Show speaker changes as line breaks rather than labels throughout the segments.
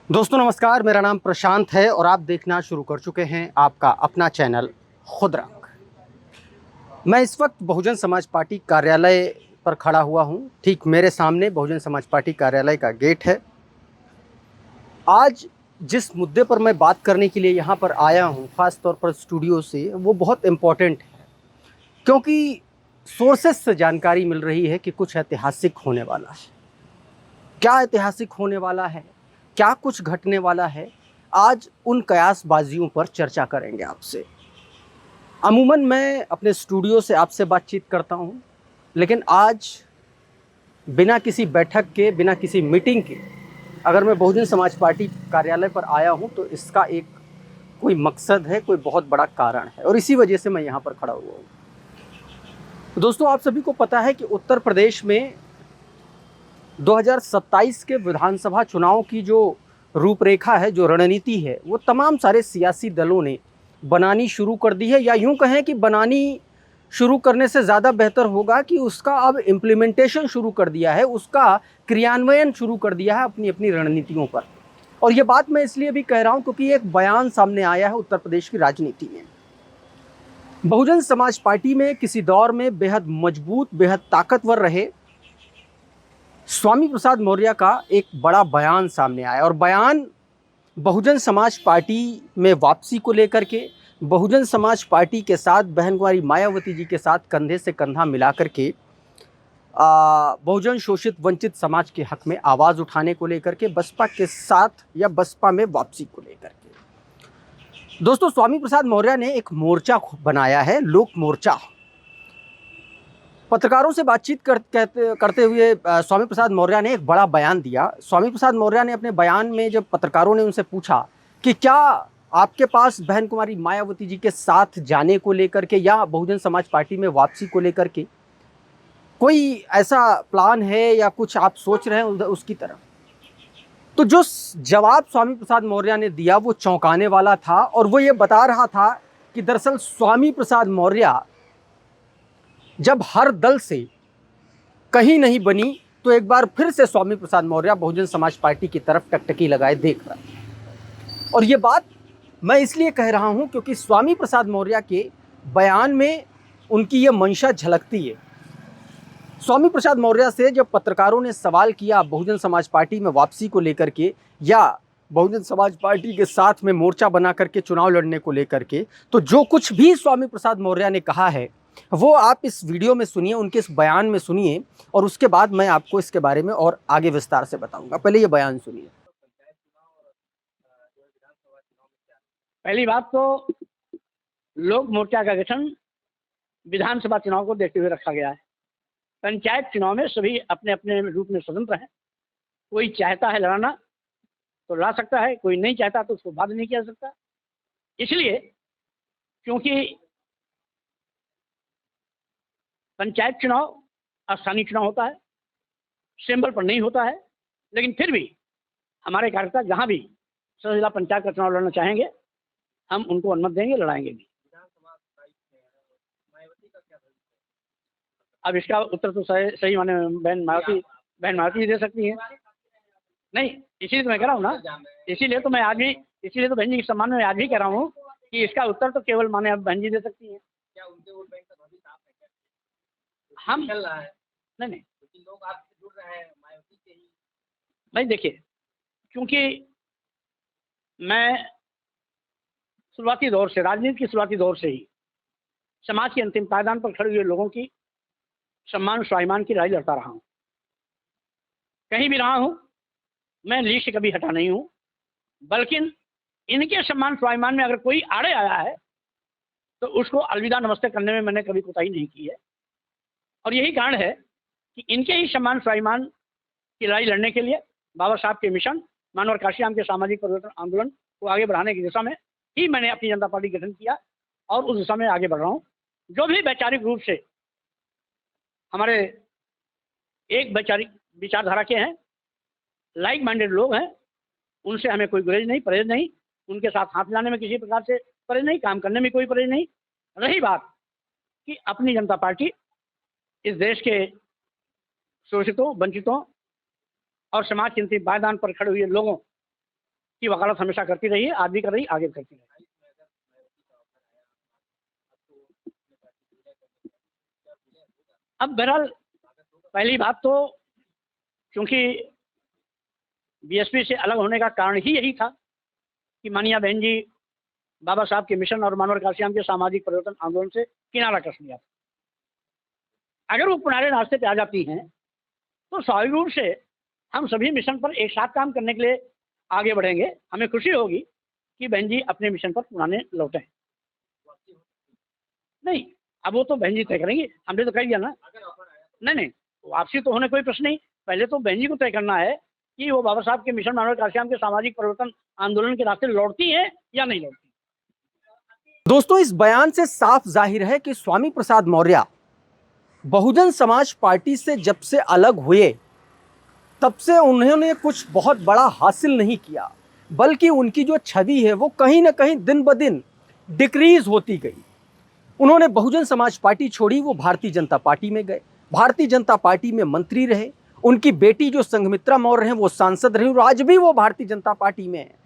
दोस्तों नमस्कार, मेरा नाम प्रशांत है और आप देखना शुरू कर चुके हैं आपका अपना चैनल खुद रंग। मैं इस वक्त बहुजन समाज पार्टी कार्यालय पर खड़ा हुआ हूं। ठीक मेरे सामने बहुजन समाज पार्टी कार्यालय का गेट है। आज जिस मुद्दे पर मैं बात करने के लिए यहां पर आया हूं, खास तौर पर स्टूडियो से, वो बहुत इम्पोर्टेंट है क्योंकि सोर्सेस से जानकारी मिल रही है कि कुछ ऐतिहासिक होने वाला है। क्या ऐतिहासिक होने वाला है, क्या कुछ घटने वाला है, आज उन कयासबाजियों पर चर्चा करेंगे आपसे। अमूमन मैं अपने स्टूडियो से आपसे बातचीत करता हूं, लेकिन आज बिना किसी बैठक के, बिना किसी मीटिंग के अगर मैं बहुजन समाज पार्टी कार्यालय पर आया हूं तो इसका एक कोई मकसद है, कोई बहुत बड़ा कारण है और इसी वजह से मैं यहाँ पर खड़ा हुआ हूँ। दोस्तों, आप सभी को पता है कि उत्तर प्रदेश में 2027 के विधानसभा चुनाव की जो रूपरेखा है, जो रणनीति है, वो तमाम सारे सियासी दलों ने बनानी शुरू कर दी है, या यूं कहें कि बनानी शुरू करने से ज़्यादा बेहतर होगा कि उसका अब इम्प्लीमेंटेशन शुरू कर दिया है, उसका क्रियान्वयन शुरू कर दिया है अपनी अपनी रणनीतियों पर। और ये बात मैं इसलिए भी कह रहा हूं क्योंकि एक बयान सामने आया है उत्तर प्रदेश की राजनीति में। बहुजन समाज पार्टी में किसी दौर में बेहद मजबूत, बेहद ताकतवर रहे स्वामी प्रसाद मौर्य का एक बड़ा बयान सामने आया और बयान बहुजन समाज पार्टी में वापसी को लेकर के, बहुजन समाज पार्टी के साथ बहन कुमारी मायावती जी के साथ कंधे से कंधा मिलाकर के बहुजन शोषित वंचित समाज के हक में आवाज़ उठाने को लेकर के, बसपा के साथ या बसपा में वापसी को लेकर के। दोस्तों, स्वामी प्रसाद मौर्य ने एक मोर्चा बनाया है, लोक मोर्चा। पत्रकारों से बातचीत करते हुए स्वामी प्रसाद मौर्य ने एक बड़ा बयान दिया। स्वामी प्रसाद मौर्य ने अपने बयान में, जब पत्रकारों ने उनसे पूछा कि क्या आपके पास बहन कुमारी मायावती जी के साथ जाने को लेकर के या बहुजन समाज पार्टी में वापसी को लेकर के कोई ऐसा प्लान है या कुछ आप सोच रहे हैं उसकी तरफ, तो जो जवाब स्वामी प्रसाद मौर्य ने दिया वो चौंकाने वाला था और वो ये बता रहा था कि दरअसल स्वामी प्रसाद मौर्य जब हर दल से कहीं नहीं बनी तो एक बार फिर से स्वामी प्रसाद मौर्य बहुजन समाज पार्टी की तरफ टकटकी लगाए देख रहा है। और ये बात मैं इसलिए कह रहा हूं क्योंकि स्वामी प्रसाद मौर्य के बयान में उनकी ये मंशा झलकती है। स्वामी प्रसाद मौर्य से जब पत्रकारों ने सवाल किया बहुजन समाज पार्टी में वापसी को लेकर के या बहुजन समाज पार्टी के साथ में मोर्चा बना करके चुनाव लड़ने को लेकर के, तो जो कुछ भी स्वामी प्रसाद मौर्य ने कहा है वो आप इस वीडियो में सुनिए, उनके इस बयान में सुनिए और उसके बाद मैं आपको इसके बारे में और आगे विस्तार से बताऊंगा। पहले ये बयान सुनिए।
पहली बात तो लोक मोर्चा का गठन विधानसभा चुनाव को देखते हुए रखा गया है। पंचायत चुनाव में सभी अपने अपने रूप में स्वतंत्र हैं। कोई चाहता है लड़ाना तो लड़ा सकता है, कोई नहीं चाहता तो उसको बाध्य नहीं किया जा सकता। इसलिए क्योंकि पंचायत चुनाव स्थानीय चुनाव होता है, सिंबल पर नहीं होता है, लेकिन फिर भी हमारे कार्यकर्ता जहां भी सदर जिला पंचायत का चुनाव लड़ना चाहेंगे हम उनको अनुमति देंगे, लड़ाएंगे भी। अब इसका उत्तर तो सही माने बहन मायावती दे सकती हैं। नहीं, इसीलिए तो मैं कह रहा हूँ ना, इसीलिए तो बहन जी के सम्मान में आज भी कह रहा हूँ कि इसका उत्तर तो केवल माने अब बहन जी दे सकती हैं। क्या उनके वोट बैंक का भविष्य साफ है क्या? हम चल रहा है। नहीं, लोग आपसे जुड़ रहे हैं मायावती से ही। नहीं, देखिए, क्योंकि मैं शुरुआती दौर से, राजनीति के शुरुआती दौर से ही समाज के अंतिम पायदान पर खड़े हुए लोगों की सम्मान स्वाभिमान की लड़ाई लड़ता रहा हूँ। कहीं भी रहा हूँ, मैं लीड से कभी हटा नहीं हूँ, बल्कि इनके सम्मान स्वाभिमान में अगर कोई आड़े आया है तो उसको अलविदा नमस्ते करने में मैंने कभी कोताही नहीं की है। और यही कारण है कि इनके ही सम्मान स्वाभिमान की लड़ाई लड़ने के लिए बाबा साहब के मिशन मानव और काशीराम के सामाजिक परिवर्तन आंदोलन को आगे बढ़ाने की दिशा में ही मैंने अपनी जनता पार्टी गठन किया और उस दिशा में आगे बढ़ रहा हूँ। जो भी वैचारिक रूप से हमारे एक वैचारिक विचारधारा के हैं, लाइक माइंडेड लोग हैं, उनसे हमें कोई गुरेज नहीं, परहेज नहीं, उनके साथ हाथ मिलाने में किसी प्रकार से परहेज नहीं, काम करने में कोई परहेज नहीं। रही बात कि अपनी जनता पार्टी इस देश के शोषितों, वंचितों और समाज के अंतिम पायदान पर खड़े हुए लोगों की वकालत हमेशा करती रही है, आज भी कर रही, आगे भी करती रहेगी। अब बहरहाल पहली बात तो क्योंकि बीएसपी से अलग होने का कारण ही यही था कि मानिया बहन जी बाबा साहब के मिशन और मानवर काशियाम के सामाजिक परिवर्तन आंदोलन से किनारा कस लिया। अगर वो पुराने रास्ते पे आ जाती हैं तो स्वाभाविक रूप से हम सभी मिशन पर एक साथ काम करने के लिए आगे बढ़ेंगे। हमें खुशी होगी कि बहन जी अपने मिशन पर पुराने लौटे। नहीं, अब वो तो बहन जी तय करेंगी, हमने तो कह दिया ना। नहीं नहीं, वापसी तो होने कोई प्रश्न नहीं। पहले तो बहन जी को तय करना है कि वो बाबा साहब के मिशन मानव काशियाम के सामाजिक परिवर्तन आंदोलन के रास्ते लौटती है या नहीं लौटती।
दोस्तों, इस बयान से साफ जाहिर है कि स्वामी प्रसाद मौर्य बहुजन समाज पार्टी से जब से अलग हुए तब से उन्होंने कुछ बहुत बड़ा हासिल नहीं किया, बल्कि उनकी जो छवि है वो कहीं ना कहीं दिन ब दिन डिक्रीज होती गई। उन्होंने बहुजन समाज पार्टी छोड़ी, वो भारतीय जनता पार्टी में गए, भारतीय जनता पार्टी में मंत्री रहे। उनकी बेटी जो संघमित्रा मौर्य हैं वो सांसद रही और आज भी वो भारतीय जनता पार्टी में है।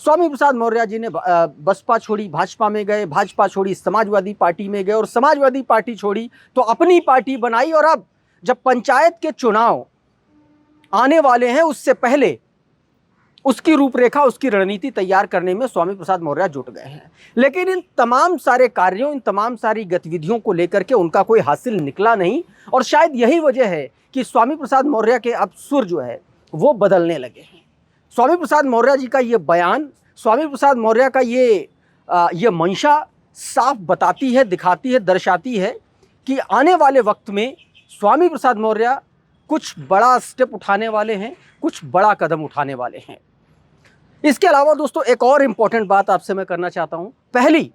स्वामी प्रसाद मौर्य जी ने बसपा छोड़ी, भाजपा में गए, भाजपा छोड़ी, समाजवादी पार्टी में गए और समाजवादी पार्टी छोड़ी तो अपनी पार्टी बनाई। और अब जब पंचायत के चुनाव आने वाले हैं उससे पहले उसकी रूपरेखा, उसकी रणनीति तैयार करने में स्वामी प्रसाद मौर्य जुट गए हैं। लेकिन इन तमाम सारे कार्यों, इन तमाम सारी गतिविधियों को लेकर के उनका कोई हासिल निकला नहीं और शायद यही वजह है कि स्वामी प्रसाद मौर्य के अब सुर जो है वो बदलने लगे हैं। स्वामी प्रसाद मौर्य जी का ये बयान, स्वामी प्रसाद मौर्य का ये मंशा साफ बताती है, दिखाती है, दर्शाती है कि आने वाले वक्त में स्वामी प्रसाद मौर्य कुछ बड़ा स्टेप उठाने वाले हैं, कुछ बड़ा कदम उठाने वाले हैं। इसके अलावा दोस्तों एक और इंपॉर्टेंट बात आपसे मैं करना चाहता हूं। पहली,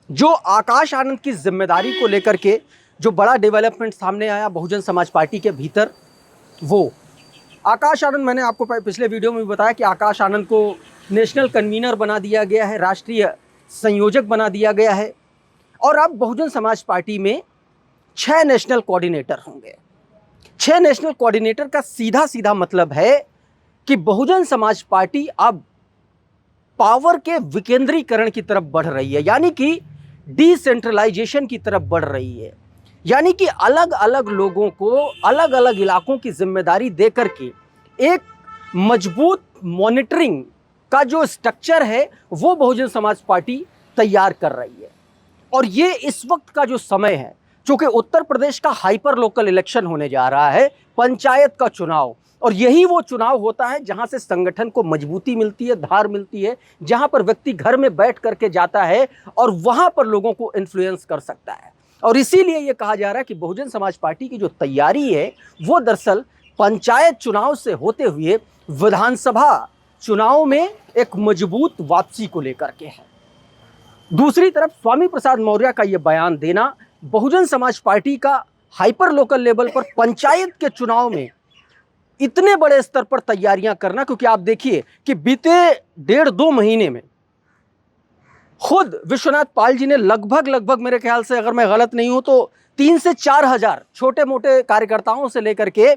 जो आकाश आनंद की जिम्मेदारी को लेकर के जो बड़ा डेवलपमेंट सामने आया बहुजन समाज पार्टी के भीतर, वो आकाश आनंद, मैंने आपको पिछले वीडियो में भी बताया कि आकाश आनंद को नेशनल कन्वीनर बना दिया गया है, राष्ट्रीय संयोजक बना दिया गया है और अब बहुजन समाज पार्टी में 6 नेशनल कोऑर्डिनेटर होंगे। 6 नेशनल कोऑर्डिनेटर का सीधा सीधा मतलब है कि बहुजन समाज पार्टी अब पावर के विकेंद्रीकरण की तरफ बढ़ रही है, यानी कि डिसेंट्रलाइजेशन की तरफ बढ़ रही है। यानी कि अलग अलग लोगों को अलग अलग इलाकों की जिम्मेदारी देकर के एक मजबूत मॉनिटरिंग का जो स्ट्रक्चर है वो बहुजन समाज पार्टी तैयार कर रही है। और ये इस वक्त का जो समय है, चूंकि उत्तर प्रदेश का हाइपर लोकल इलेक्शन होने जा रहा है, पंचायत का चुनाव, और यही वो चुनाव होता है जहां से संगठन को मजबूती मिलती है, धार मिलती है, जहां पर व्यक्ति घर में बैठ करके जाता है और वहां पर लोगों को इन्फ्लुएंस कर सकता है। और इसीलिए ये कहा जा रहा है कि बहुजन समाज पार्टी की जो तैयारी है वो दरअसल पंचायत चुनाव से होते हुए विधानसभा चुनाव में एक मजबूत वापसी को लेकर के है। दूसरी तरफ स्वामी प्रसाद मौर्य का ये बयान देना बहुजन समाज पार्टी का हाइपर लोकल लेवल पर पंचायत के चुनाव में इतने बड़े स्तर पर तैयारियां करना, क्योंकि आप देखिए कि बीते 1.5-2 महीने में खुद विश्वनाथ पाल जी ने लगभग मेरे ख्याल से, अगर मैं गलत नहीं हूं तो 3 से 4 हजार छोटे मोटे कार्यकर्ताओं से लेकर के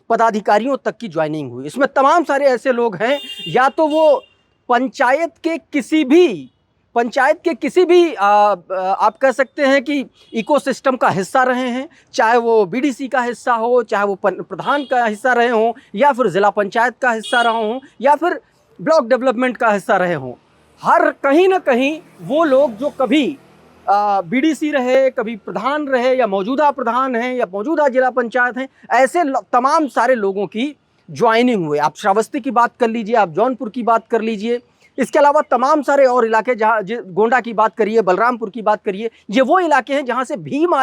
पदाधिकारियों तक की ज्वाइनिंग हुई। इसमें तमाम सारे ऐसे लोग हैं, या तो वो पंचायत के किसी भी आप कह सकते हैं कि इकोसिस्टम का हिस्सा रहे हैं, चाहे वो बीडीसी का हिस्सा हो, चाहे वो प्रधान का हिस्सा रहे हों, या फिर जिला पंचायत का हिस्सा रहे हों, या फिर ब्लॉक डेवलपमेंट का हिस्सा रहे हों। हर कहीं ना कहीं वो लोग जो कभी बीडीसी रहे, कभी प्रधान रहे, या मौजूदा प्रधान हैं, या मौजूदा जिला पंचायत हैं, ऐसे तमाम सारे लोगों की ज्वाइनिंग हुई। आप श्रावस्ती की बात कर लीजिए, आप जौनपुर की बात कर लीजिए, इसके अलावा तमाम सारे और इलाके, जहाँ गोंडा की बात करिए, बलरामपुर की बात करिए, ये वो इलाके हैं जहाँ से भीम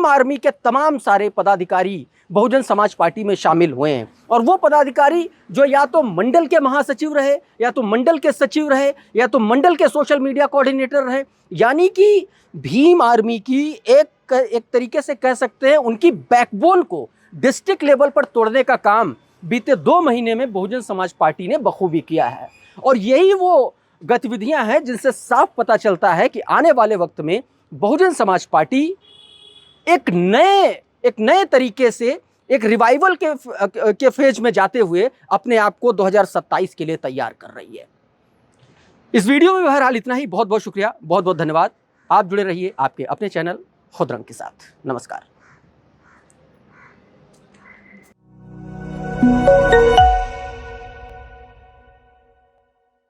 आर्मी के तमाम सारे पदाधिकारी बहुजन समाज पार्टी में शामिल हुए हैं। और वो पदाधिकारी जो या तो मंडल के महासचिव रहे, या तो मंडल के सचिव रहे, या तो मंडल के सोशल मीडिया कोऑर्डिनेटर रहे, यानी कि भीम आर्मी की एक तरीके से कह सकते हैं उनकी बैकबोन को डिस्ट्रिक्ट लेवल पर तोड़ने का काम बीते 2 महीने में बहुजन समाज पार्टी ने बखूबी किया है। और यही वो गतिविधियां हैं जिनसे साफ पता चलता है कि आने वाले वक्त में बहुजन समाज पार्टी एक नए तरीके से एक रिवाइवल के फेज में जाते हुए अपने आप को 2027 के लिए तैयार कर रही है। इस वीडियो में बहरहाल इतना ही। बहुत बहुत शुक्रिया, बहुत बहुत धन्यवाद। आप जुड़े रहिए आपके अपने चैनल खुद रंग के साथ। नमस्कार।